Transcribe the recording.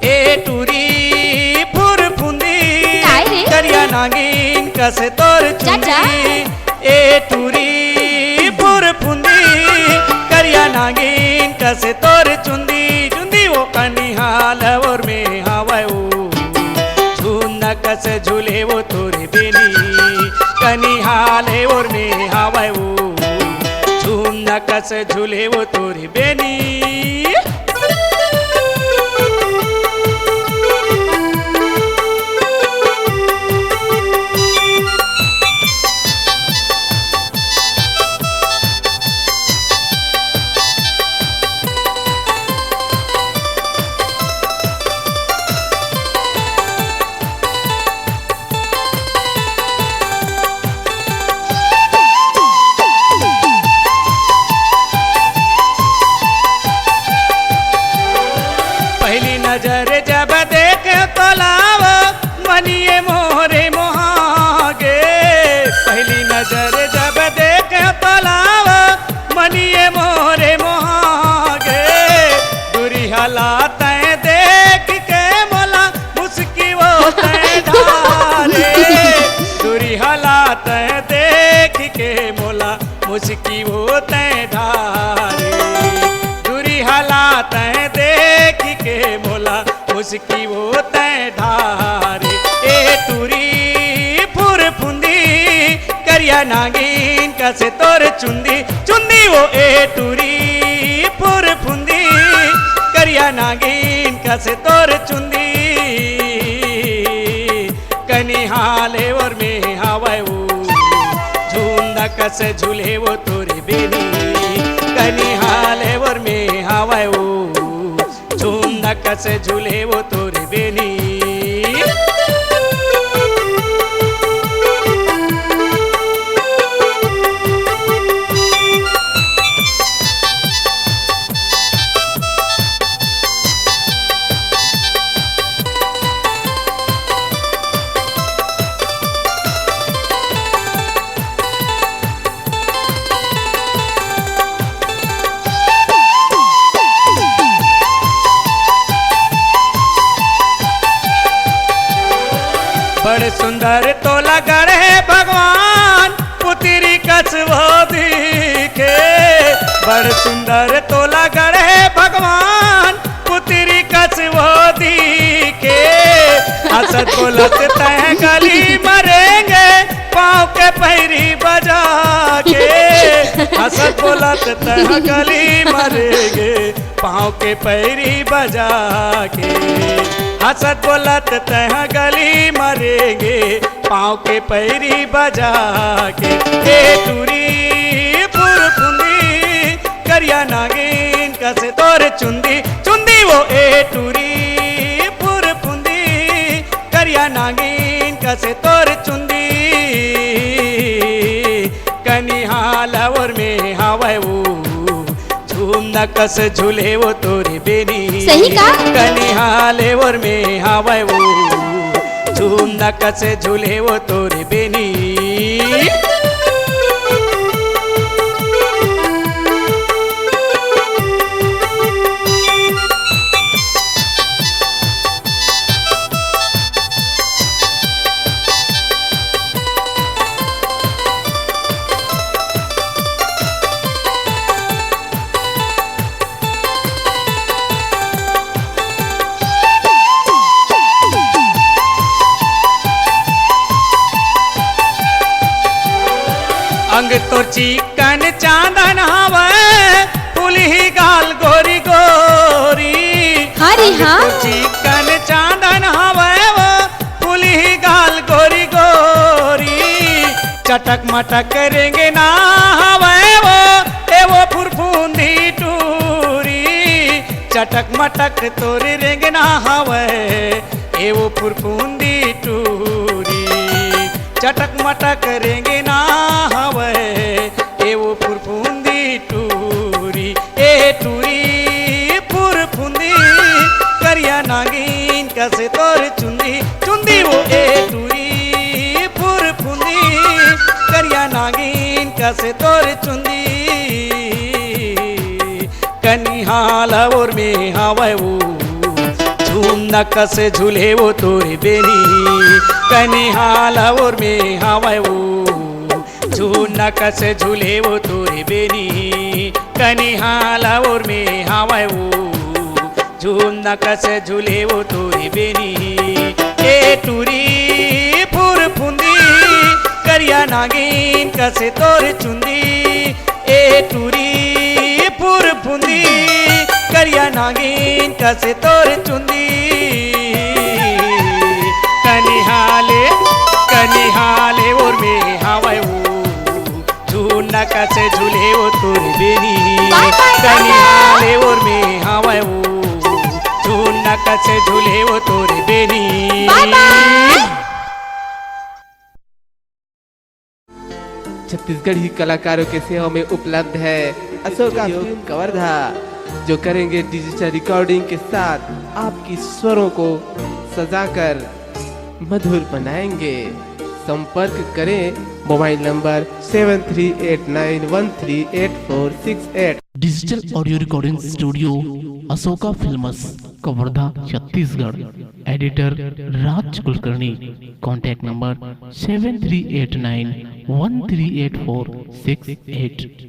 ए टुरी फुर फुंदी काय रे? करिया नागिन कसे तोर चाचा। चुंदी ए टुरी फुर फुंदी करिया नागिन कसे तोर चुंदी चुंदी वो कनिहाल और में हवाए झूना कसे झूले वो तोरे बेनी कनिहाले और में हवाए झूना कसे झूले वो तोरे बेनी नजर जब देख तो लाव मनिए मोरे मोहागे पहली नजर जब देख तो लाव मनिए मोरे मोहागे दूरी हालात देख के मोला मुस्की वो ढारे दूरी हालात देख के मोला मुस्की वो ढारे दूरी हालात देख के मोला मुस्की वो ढारे ए टूरी फुर फुंदी करिया नागिन कसे तोर चुंदी चुंदी वो ए टूरी फुर फुंदी करिया नागिन कसे तोर चुंदी कनिहाले और में हवाए वो झूंदा कसे झूले वो तोरे बेनी कनिहाले और में हवाए वो झूमना कसे झूले वो तोरे बेनी बड़ सुंदर तोला गढ़े भगवान पुत्री कसवो दिखे बड़ सुंदर तोला गढ़े भगवान पुत्री कसवो दिखे हसत बोलत तह गली मरेंगे पाँव के पैरी बजा के हसत बोलत तह गली मरेंगे पाँव के पैरी बजा के हसत बोलत तह गली मरेंगे पाँव के पैरी बजा के ए टूरी फुर फुंदी करिया नागिन कसे तोर चुंदी चुंदी वो ए टूरी फुर फुंदी करिया नागिन कसे तोर चुंदी कनिहाल और में हवाए वो झूमना कस झूले वो तोरे बेनी सही का? कनिहाले और में हवाए वो झूमना कस झूले वो तोरे बेनी अंग तो चिकन चांदन हवे फूली गाल गोरी गोरी हरी अंग हाँ। तो चिकन चांदन हवे वो फूली गाल गोरी गोरी चटक मटक करेंगे ना हवे वो फुरफुंदी टूरी चटक मटक तोरे रेंगे ना हवे ए वो फुरफुंदी टूरी चटक मटक करेंगे ना हवे ए वो फुरफुंदी टूरी ए टूरी फुरफुंदी करिया नागिन कसे तोर चुंदी चुंदी वो ए टूरी फुरफुंदी करिया नागिन कसे तोर चुंदी कनिहाल और में हवे वो झूम न कसे झूले वो तोरे बेनी कनिहाला और में हवाए वो झूम न कसे झूले वो तोरे बेनी कनिहाला और में हवाए वो झूम न कसे झूले वो तोरे बेनी ए टूरी फुर फुंदी करिया नागिन कसे तोर चुंदी ए टूरी फुर फुंदी करिया नागिन कसे तोर चुंदी कनिहाले और में हवाए वो झूम न कसे झूले वो तोरे बेनी कनिहाले और में हवाए वो झूम न कसे झूले वो तोरे बेनी। छत्तीसगढ़ी कलाकारों के सेवा में उपलब्ध है अशोका फिल्म कवर्धा, जो करेंगे डिजिटल रिकॉर्डिंग के साथ आपकी स्वरों को सजाकर मधुर बनाएंगे। संपर्क करें mobile number 7389138468। Digital audio recording studio Ashoka films Kawardha Chhattisgarh. Editor Raj Kulkarni. Contact number 7389138468।